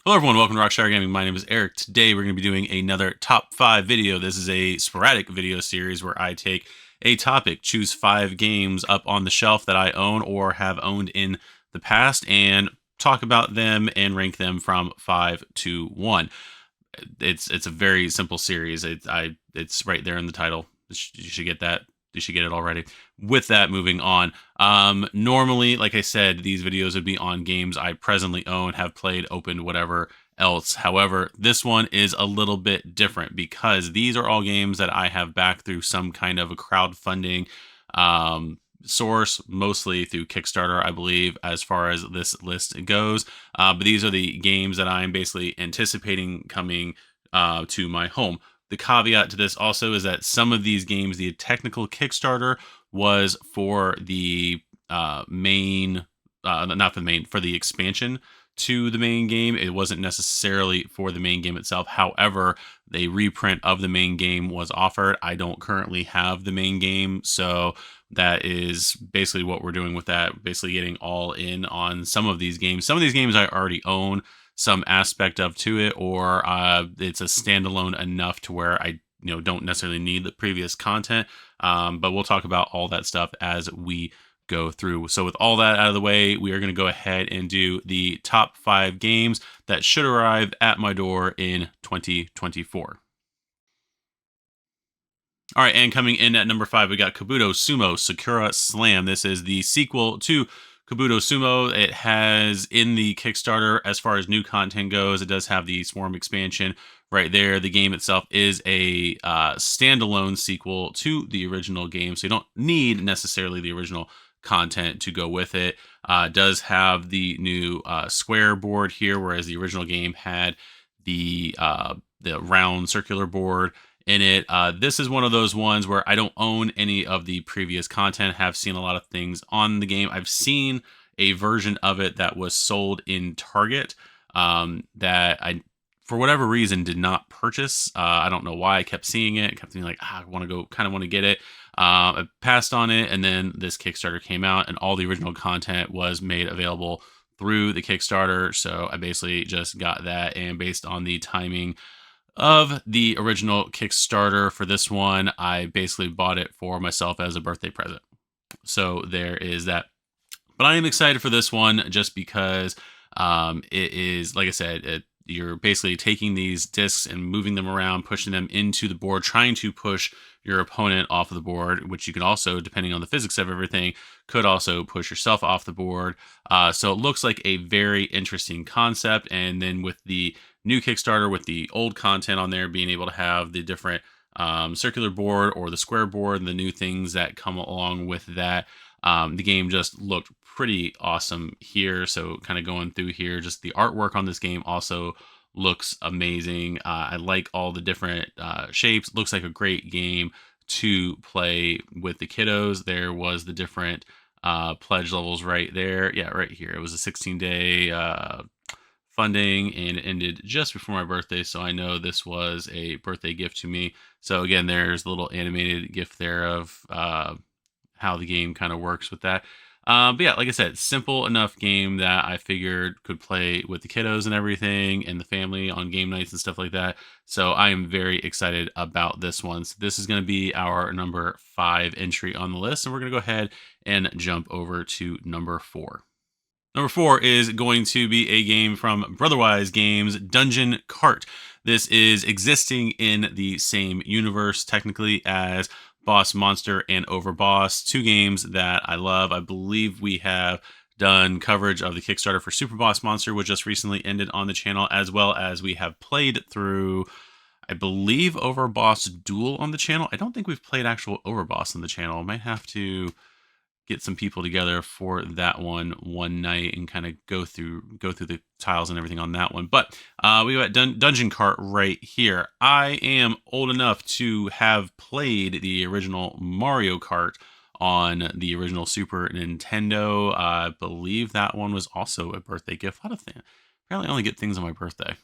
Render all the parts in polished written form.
Hello everyone, welcome to RockShire Gaming. My name is Eric. Today we're going to be doing another top 5 video. This is a sporadic video series where I take a topic, choose 5 games up on the shelf that I own or have owned in the past, and talk about them and rank them from 5 to 1. It's a very simple series. It's right there in the title. You should get that. You should get it already. With that, moving on. Normally, like I said, these videos would be on games I presently own, have played, opened, whatever else. However, this one is a little bit different because these are all games that I have backed through some kind of a crowdfunding source, mostly through Kickstarter, I believe, as far as this list goes. But these are the games that I'm basically anticipating coming to my home. The caveat to this also is that some of these games, the technical Kickstarter was for the main, not for the main, for the expansion to the main game. It wasn't necessarily for the main game itself. However, a reprint of the main game was offered. I don't currently have the main game, so that is basically what we're doing with that. Basically getting all in on some of these games. Some of these games I already own some aspect of to it, or it's a standalone enough to where I don't necessarily need the previous content. But we'll talk about all that stuff as we go through. So with all that out of the way, we are going to go ahead and do the top 5 games that should arrive at my door in 2024. All right, and coming in at number 5, we got Kabuto Sumo Sakura Slam. This is the sequel to Kabuto Sumo. It has in the Kickstarter, as far as new content goes, it does have the Swarm expansion right there. The game itself is a standalone sequel to the original game, so you don't need necessarily the original content to go with it. It does have the new square board here, whereas the original game had the round circular board in it. This is one of those ones where I don't own any of the previous content, have seen a lot of things on the game. I've seen a version of it that was sold in Target that I, for whatever reason, did not purchase. I don't know why. I kept seeing it, kept thinking like, I want to go, kind of want to get it. I passed on it, and then this Kickstarter came out, and all the original content was made available through the Kickstarter. So I basically just got that, and based on the timing of the original Kickstarter for this one, I basically bought it for myself as a birthday present. So there is that. But I am excited for this one just because it is, like I said, you're basically taking these discs and moving them around, pushing them into the board, trying to push your opponent off of the board, which you can also, depending on the physics of everything, could also push yourself off the board. So it looks like a very interesting concept. And then with the new Kickstarter, with the old content on there, being able to have the different circular board or the square board and the new things that come along with that, the game just looked pretty awesome here. So kind of going through here, just the artwork on this game also looks amazing. I like all the different shapes. Looks like a great game to play with the kiddos. There was the different pledge levels right there. Yeah, right here. It was a 16-day funding, and it ended just before my birthday, so I know this was a birthday gift to me. So again, there's a little animated gift there of how the game kind of works with that. But yeah, like I said, simple enough game that I figured could play with the kiddos and everything and the family on game nights and stuff like that. So I am very excited about this one. So this is going to be our number 5 entry on the list, and we're going to go ahead and jump over to number 4. Number 4 is going to be a game from Brotherwise Games, Dungeon Cart. This is existing in the same universe, technically, as Boss Monster and Overboss, 2 games that I love. I believe we have done coverage of the Kickstarter for Super Boss Monster, which just recently ended on the channel, as well as we have played through, I believe, Overboss Duel on the channel. I don't think we've played actual Overboss on the channel. I might have to get some people together for that one night and kind of go through the tiles and everything on that one. But we got Dungeon Cart right here. I am old enough to have played the original Mario Kart on the original Super Nintendo. I believe that one was also a birthday gift. A lot of things. Apparently, I only get things on my birthday.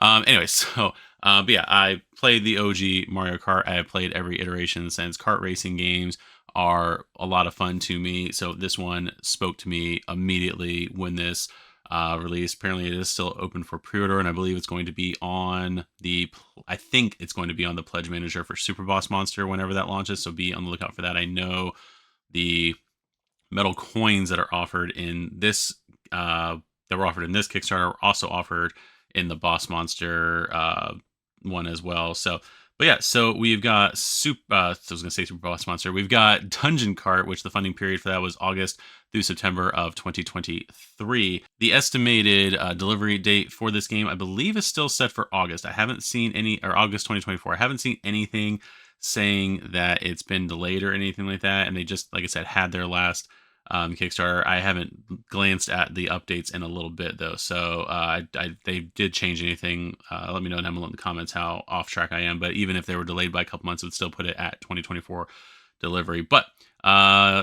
Anyway, so but yeah, I played the OG Mario Kart. I have played every iteration since. Kart racing games are a lot of fun to me, so this one spoke to me immediately when this release. Apparently, it is still open for pre-order, and I believe it's going to be on I think it's going to be on the Pledge Manager for Super Boss Monster whenever that launches. So be on the lookout for that. I know the metal coins that are offered in this that were offered in this Kickstarter were also offered in the Boss Monster one as well. So, but yeah, so we've got I was gonna say Super Boss Monster. We've got Dungeon Cart, which the funding period for that was August through September of 2023. The estimated delivery date for this game, I believe, is still set for August. I haven't seen or August 2024. I haven't seen anything saying that it's been delayed or anything like that. And they just, like I said, had their last Kickstarter. I haven't glanced at the updates in a little bit though, so they did change anything. Let me know down below in the comments how off track I am. But even if they were delayed by a couple months, it would still put it at 2024 delivery. But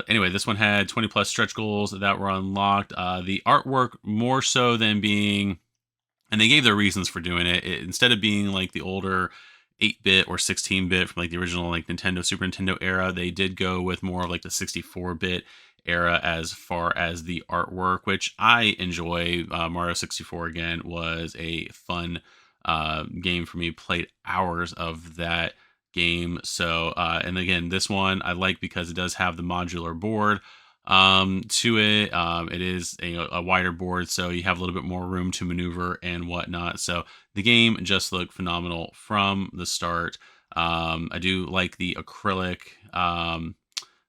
anyway, this one had 20 plus stretch goals that were unlocked. The artwork more so than being, and they gave their reasons for doing it. Instead of being like the older 8-bit or 16-bit from like the original like Nintendo, Super Nintendo era, they did go with more of like the 64-bit era as far as the artwork, which I enjoy. Mario 64 again was a fun game for me. Played hours of that game. So and again, this one I like because it does have the modular board to it. It is a wider board, so you have a little bit more room to maneuver and whatnot. So the game just looked phenomenal from the start. I do like the acrylic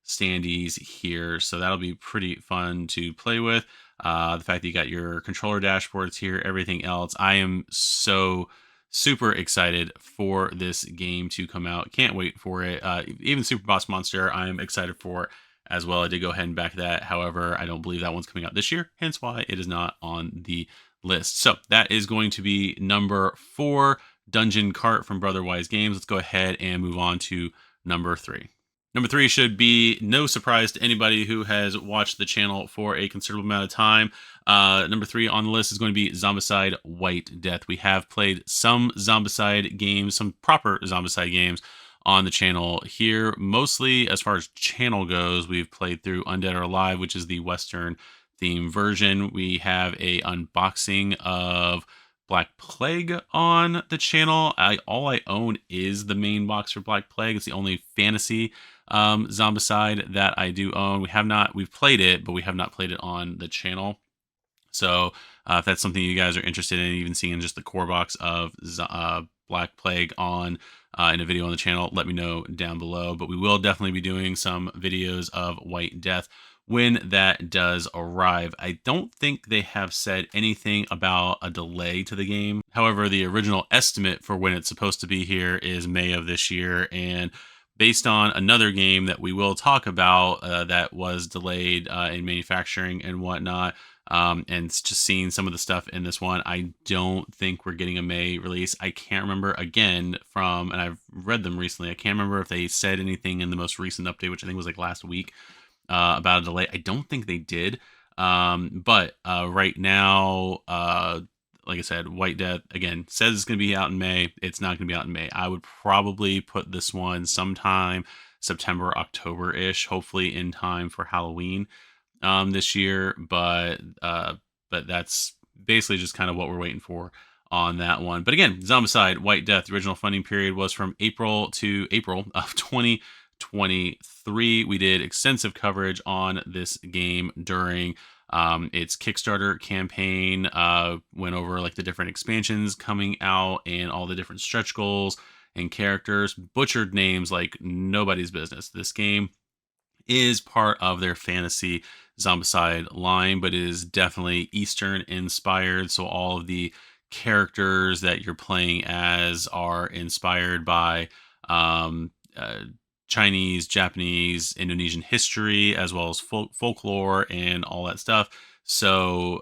standees here, so that'll be pretty fun to play with. The fact that you got your controller dashboards here, everything else. I am so super excited for this game to come out. Can't wait for it. Even Super Boss Monster, I'm excited for as well. I did go ahead and back that. However, I don't believe that one's coming out this year, hence why it is not on the list. So that is going to be number 4, Dungeon Cart from Brotherwise Games. Let's go ahead and move on to number 3. Number 3 should be no surprise to anybody who has watched the channel for a considerable amount of time. Number 3 on the list is going to be Zombicide White Death. We have played some Zombicide games, some proper Zombicide games on the channel here. Mostly as far as channel goes, we've played through Undead or Alive, which is the Western theme version. We have a unboxing of Black Plague on the channel. All I own is the main box for Black Plague. It's the only fantasy Zombicide that I do own. We've played it, but we have not played it on the channel. So if that's something you guys are interested in, even seeing just the core box of Black Plague on in a video on the channel, let me know down below. But we will definitely be doing some videos of White Death when that does arrive. I don't think they have said anything about a delay to the game. However, the original estimate for when it's supposed to be here is May of this year, and based on another game that we will talk about that was delayed in manufacturing and whatnot, and just seeing some of the stuff in this one, I don't think we're getting a May release. I can't remember, again, and I've read them recently, I can't remember if they said anything in the most recent update, which I think was like last week, about a delay. I don't think they did. But right now, like I said, White Death, again, says it's going to be out in May. It's not going to be out in May. I would probably put this one sometime September, October-ish, hopefully in time for Halloween this year. But that's basically just kind of what we're waiting for on that one. But again, Zombicide White Death, the original funding period was from April to April of 2023. We did extensive coverage on this game during its Kickstarter campaign. Went over like the different expansions coming out and all the different stretch goals and characters. Butchered names like nobody's business. This game is part of their fantasy Zombicide line, but it is definitely Eastern inspired. So all of the characters that you're playing as are inspired by Chinese, Japanese, Indonesian history, as well as folklore and all that stuff. So,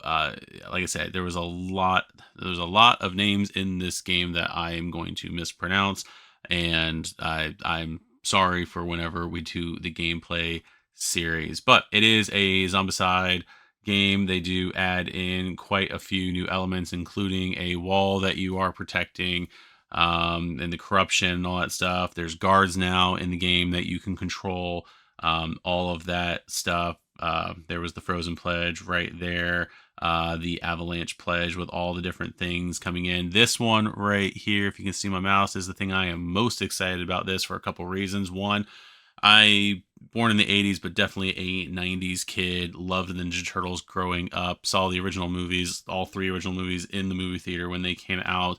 like I said, there was a lot of names in this game that I am going to mispronounce, and I'm sorry for whenever we do the gameplay series. But it is a Zombicide game. They do add in quite a few new elements, including a wall that you are protecting, and the corruption and all that stuff. There's guards now in the game that you can control, all of that stuff. There was the Frozen Pledge right there. the Avalanche Pledge with all the different things coming in. This one right here, if you can see my mouse, is the thing I am most excited about this for a couple reasons. One, I born in the 80s, but definitely a 90s kid, loved the Ninja Turtles growing up, saw the original movies, all three original movies in the movie theater when they came out.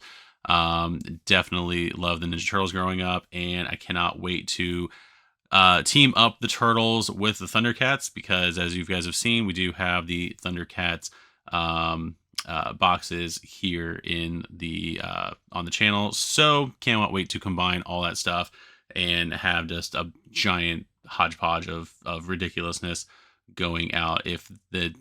Definitely loved the Ninja Turtles growing up, and I cannot wait to team up the Turtles with the Thundercats, because as you guys have seen, we do have the Thundercats boxes here in the on the channel. So cannot wait to combine all that stuff and have just a giant hodgepodge of ridiculousness going out. If the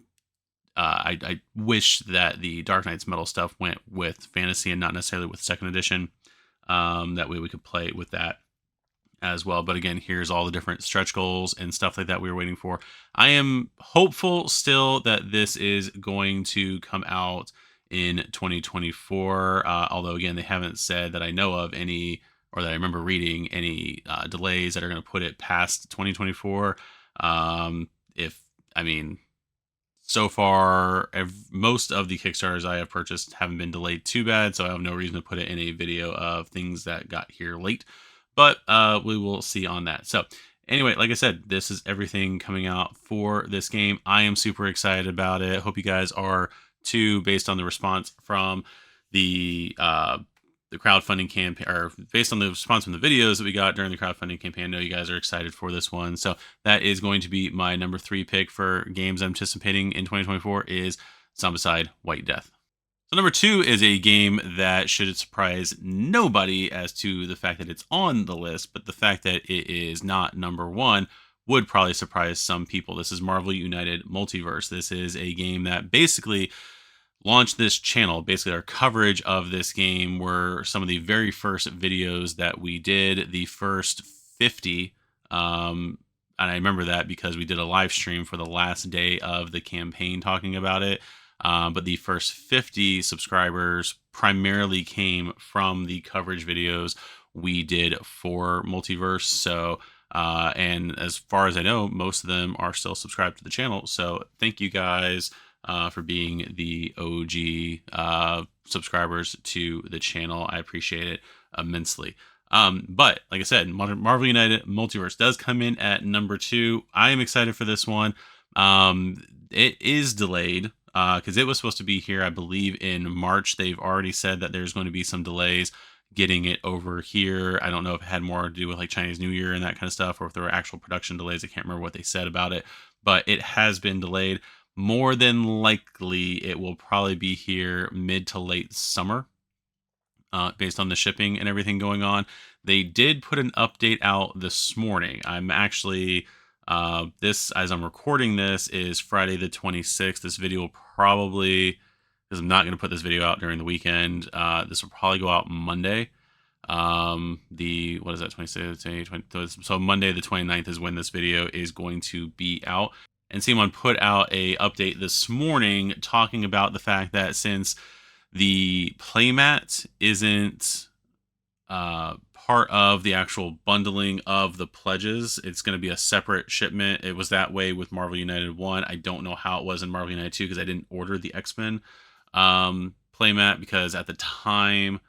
I wish that the Dark Knight's Metal stuff went with Fantasy and not necessarily with Second Edition. That way we could play with that as well. But again, here's all the different stretch goals and stuff like that we were waiting for. I am hopeful still that this is going to come out in 2024. Although again, they haven't said that I know of any, or that I remember reading any delays that are going to put it past 2024. So far, most of the Kickstarters I have purchased haven't been delayed too bad, so I have no reason to put it in a video of things that got here late. But we will see on that. So anyway, like I said, this is everything coming out for this game. I am super excited about it. Hope you guys are too, based on the response from the crowdfunding campaign, or based on the response from the videos that we got during the crowdfunding campaign. I know you guys are excited for this one. So that is going to be my number 3 pick for games I'm anticipating in 2024 is Zombicide White Death. So number 2 is a game that should surprise nobody as to the fact that it's on the list, but the fact that it is not number 1 would probably surprise some people. This is Marvel United Multiverse. This is a game that basically launched this channel. Basically, our coverage of this game were some of the very first videos that we did, the first 50. And I remember that because we did a live stream for the last day of the campaign talking about it. But the first 50 subscribers primarily came from the coverage videos we did for Multiverse. So, and as far as I know, most of them are still subscribed to the channel. So thank you guys for being the OG subscribers to the channel. I appreciate it immensely. But like I said, Marvel United Multiverse does come in at number 2. I am excited for this one. It is delayed because it was supposed to be here, I believe, in March. They've already said that there's going to be some delays getting it over here. I don't know if it had more to do with like Chinese New Year and that kind of stuff, or if there were actual production delays. I can't remember what they said about it, but it has been delayed. More than likely, it will probably be here mid to late summer, based on the shipping and everything going on. They did put an update out this morning. I'm actually, this, as I'm recording this, is Friday the 26th. This video will probably, because I'm not going to put this video out during the weekend, this will probably go out Monday. What is that, 26, 20, so Monday the 29th is when this video is going to be out. And someone put out a update this morning talking about the fact that since the playmat isn't part of the actual bundling of the pledges, it's going to be a separate shipment. It was that way with Marvel United 1. I don't know how it was in Marvel United 2 because I didn't order the X-Men playmat, because at the time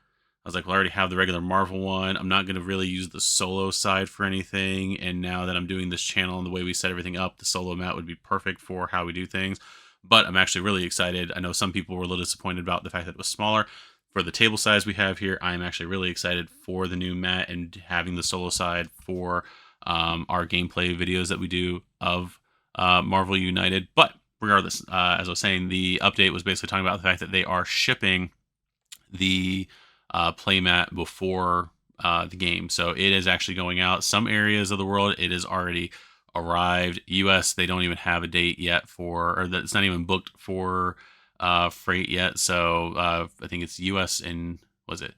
I was like, well, I already have the regular Marvel one. I'm not going to really use the solo side for anything. And now that I'm doing this channel and the way we set everything up, the solo mat would be perfect for how we do things. But I'm actually really excited. I know some people were a little disappointed about the fact that it was smaller. For the table size we have here, I'm actually really excited for the new mat and having the solo side for our gameplay videos that we do of Marvel United. But regardless, as I was saying, the update was basically talking about the fact that they are shipping the playmat before the game. So it is actually going out. Some areas of the world, it is already arrived. US, they don't even have a date yet for, or that it's not even booked for freight yet. So I think it's US and, was it?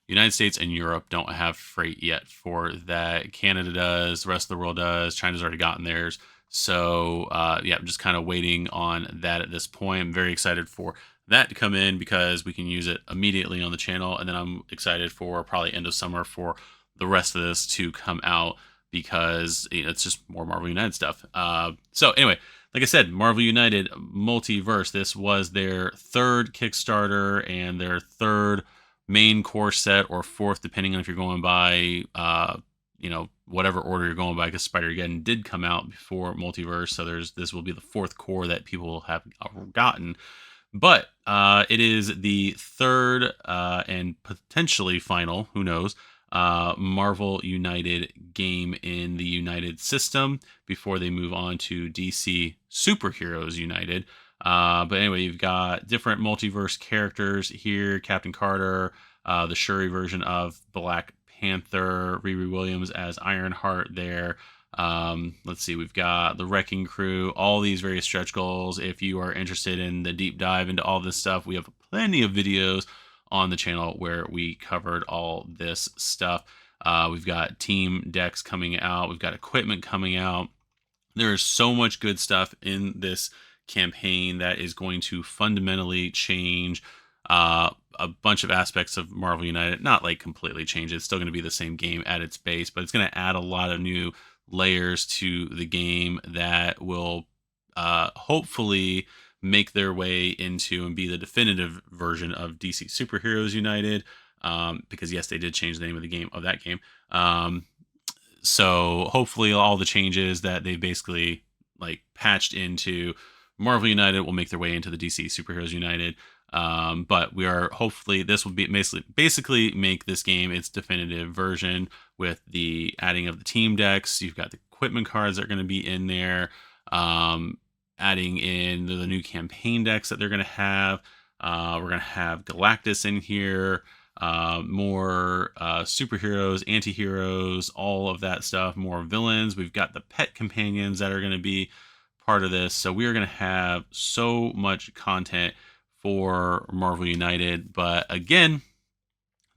United States and Europe don't have freight yet for that. Canada does, the rest of the world does. China's already gotten theirs. So yeah, I'm just kind of waiting on that at this point. I'm very excited for that to come in because we can use it immediately on the channel. And then I'm excited for probably end of summer for the rest of this to come out, because it's just more Marvel United stuff. So anyway, like I said, Marvel United Multiverse. This was their third Kickstarter and their third main core set, or fourth, depending on if you're going by, whatever order you're going by, because Spider-Geddon did come out before Multiverse. So this will be the fourth core that people will have gotten. But it is the third and potentially final, who knows, Marvel United game in the United system before they move on to DC Superheroes United. But anyway, you've got different multiverse characters here. Captain Carter, the Shuri version of Black Panther, Riri Williams as Ironheart there. Let's see, we've got the Wrecking Crew, all these various stretch goals. If you are interested in the deep dive into all this stuff, we have plenty of videos on the channel where we covered all this stuff. We've got team decks coming out. We've got equipment coming out. There's so much good stuff in this campaign that is going to fundamentally change a bunch of aspects of Marvel United. Not like completely change. It's still going to be the same game at its base, but it's going to add a lot of new layers to the game that will hopefully make their way into and be the definitive version of DC Superheroes United. Because yes, they did change the name of that game. So hopefully all the changes that they basically like patched into Marvel United will make their way into the DC Superheroes United. But we are hopefully this will be basically make this game its definitive version with the adding of the team decks. You've got the equipment cards that are going to be in there. Adding in the new campaign decks that they're going to have. We're going to have Galactus in here. More superheroes, anti-heroes, all of that stuff. More villains. We've got the pet companions that are going to be part of this. So we are going to have so much content for Marvel United. But again,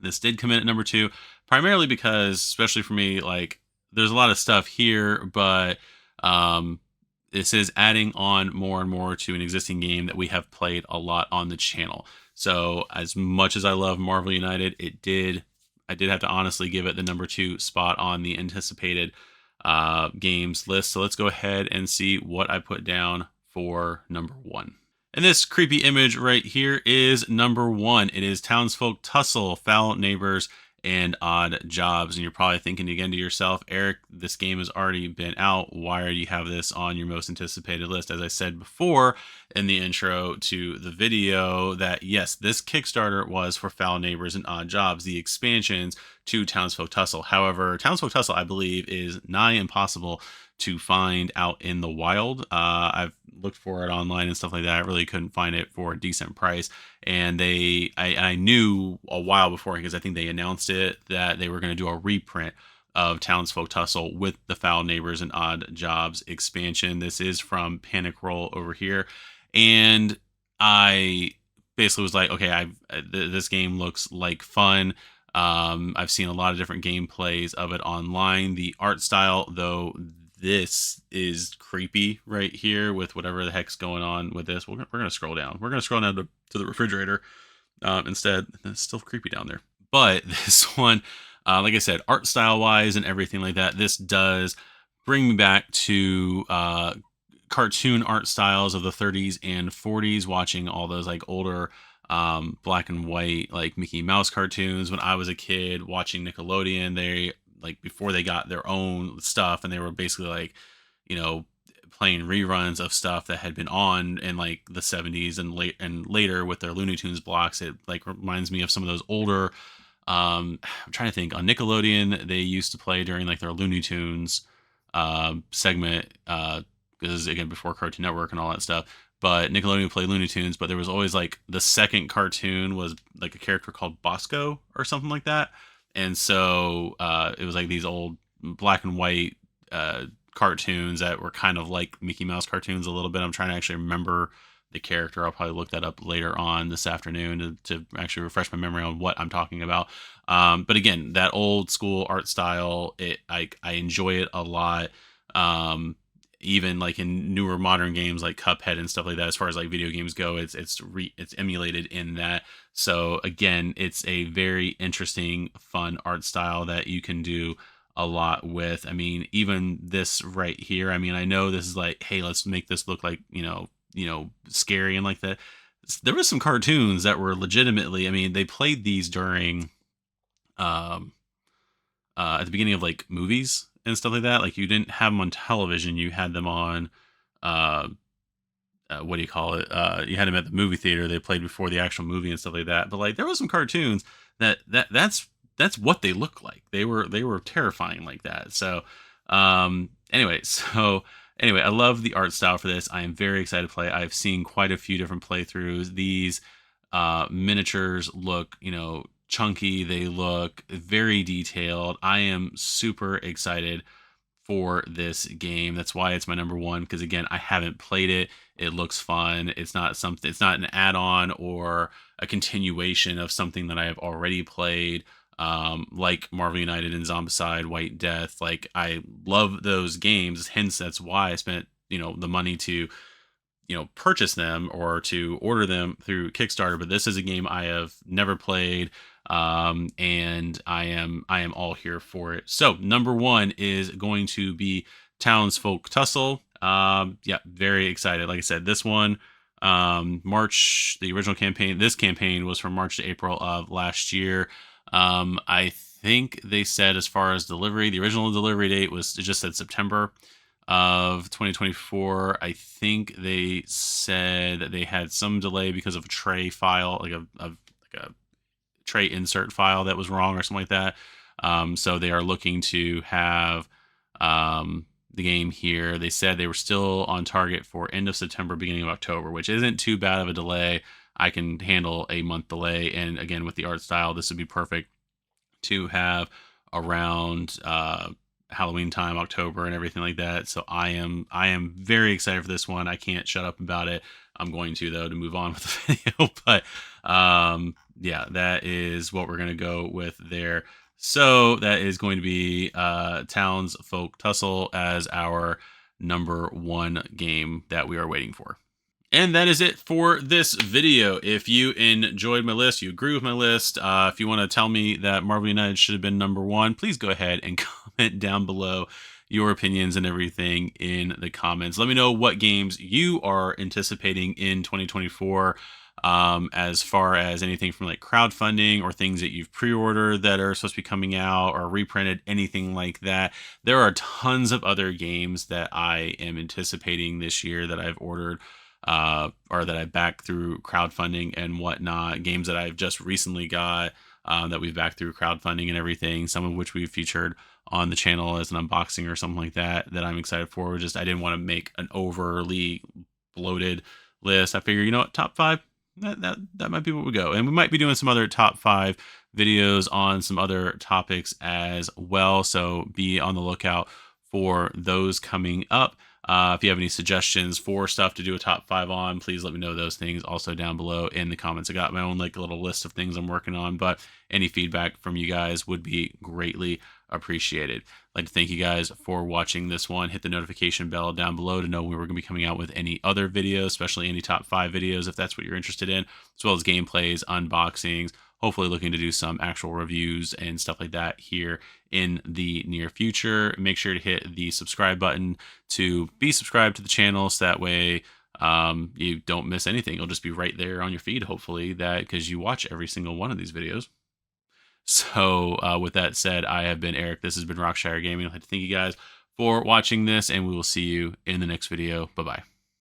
this did come in at number 2, primarily because, especially for me, like there's a lot of stuff here, but this is adding on more and more to an existing game that we have played a lot on the channel. So as much as I love Marvel United, I did have to honestly give it the number 2 spot on the anticipated games list. So let's go ahead and see what I put down for number 1. And this creepy image right here is number 1. It is Townsfolk Tussle, Foul Neighbors, and Odd Jobs. And you're probably thinking again to yourself, Eric, this game has already been out. Why do you have this on your most anticipated list? As I said before in the intro to the video, that yes, this Kickstarter was for Foul Neighbors and Odd Jobs, the expansions to Townsfolk Tussle. However, Townsfolk Tussle, I believe, is nigh impossible to find out in the wild. I've looked for it online and stuff like that. I really couldn't find it for a decent price. And I knew a while before, because I think they announced it, that they were going to do a reprint of Townsfolk Tussle with the Foul Neighbors and Odd Jobs expansion. This is from Panic Roll over here. And I basically was like, okay, this game looks like fun. I've seen a lot of different gameplays of it online. The art style, though, this is creepy right here with whatever the heck's going on with this. We're going to scroll down. We're going to scroll down to the refrigerator instead. It's still creepy down there. But this one, like I said, art style wise and everything like that, this does bring me back to cartoon art styles of the 30s and 40s, watching all those like older black and white like Mickey Mouse cartoons when I was a kid, watching Nickelodeon. They like before they got their own stuff, and they were basically like, playing reruns of stuff that had been on in like the 70s and later with their Looney Tunes blocks. It like reminds me of some of those older I'm trying to think, on Nickelodeon they used to play during like their Looney Tunes segment, because again, before Cartoon Network and all that stuff. But Nickelodeon would play Looney Tunes, but there was always like the second cartoon was like a character called Bosco or something like that. And so it was like these old black and white cartoons that were kind of like Mickey Mouse cartoons a little bit. I'm trying to actually remember the character. I'll probably look that up later on this afternoon to actually refresh my memory on what I'm talking about. But again, that old school art style, I enjoy it a lot. Even like in newer modern games like Cuphead and stuff like that, as far as like video games go, it's emulated in that. So again, it's a very interesting, fun art style that you can do a lot with. I mean, even this right here, I mean, I know this is like, hey, let's make this look like, scary and like that. There was some cartoons that were legitimately, I mean, they played these during um at the beginning of like movies and stuff like that. Like you didn't have them on television, you had them on uh what do you call it? You had them at the movie theater. They played before the actual movie and stuff like that. But like there was some cartoons that's what they look like. They were terrifying like that. So anyway, I love the art style for this. I am very excited to play. I've seen quite a few different playthroughs. These miniatures look, chunky. They look very detailed. I am super excited for this game. That's why it's my number one, because again, I haven't played it. It looks fun. It's not an add-on or a continuation of something that I have already played. Like Marvel United and Zombicide, White Death. Like I love those games. Hence, that's why I spent, the money to, purchase them or to order them through Kickstarter. But this is a game I have never played, and I am all here for it. So number one is going to be Townsfolk Tussle. Yeah, very excited. Like I said, this one, March, the original campaign. This campaign was from March to April of last year. I think they said, as far as delivery, the original delivery date was, it just said September of 2024. I think they said that they had some delay because of a tray file, like a tray insert file that was wrong or something like that. So they are looking to have the game here. They said they were still on target for end of September, beginning of October, which isn't too bad of a delay. I can handle a month delay. And again, with the art style, this would be perfect to have around Halloween time, October, and everything like that. So I am very excited for this one. I can't shut up about it. I'm going to, though, to move on with the video. But yeah, that is what we're gonna go with there. So that is going to be Townsfolk Tussle as our number one game that we are waiting for. And that is it for this video. If you enjoyed my list, you agree with my list, if you want to tell me that Marvel United should have been number one, please go ahead and comment down below your opinions and everything in the comments. Let me know what games you are anticipating in 2024, as far as anything from like crowdfunding or things that you've pre-ordered that are supposed to be coming out or reprinted, anything like that. There are tons of other games that I am anticipating this year that I've ordered, or that I backed through crowdfunding and whatnot. Games that I've just recently got, that we've backed through crowdfunding and everything, some of which we've featured on the channel as an unboxing or something like that, that I'm excited for. Just, I didn't want to make an overly bloated list. I figure, what, top five, that might be what we go. And we might be doing some other top five videos on some other topics as well. So be on the lookout for those coming up. If you have any suggestions for stuff to do a top five on, please let me know those things also down below in the comments. I got my own like little list of things I'm working on, but any feedback from you guys would be greatly appreciated. I'd like to thank you guys for watching this one. Hit the notification bell down below to know when we're going to be coming out with any other videos, especially any top five videos if that's what you're interested in, as well as gameplays, unboxings, hopefully looking to do some actual reviews and stuff like that here in the near future. Make sure to hit the subscribe button to be subscribed to the channel, so that way you don't miss anything. It'll just be right there on your feed, hopefully, that because you watch every single one of these videos. So with that said, I have been Eric. This has been RockShire Gaming. I'd like to thank you guys for watching this, and we will see you in the next video. Bye-bye.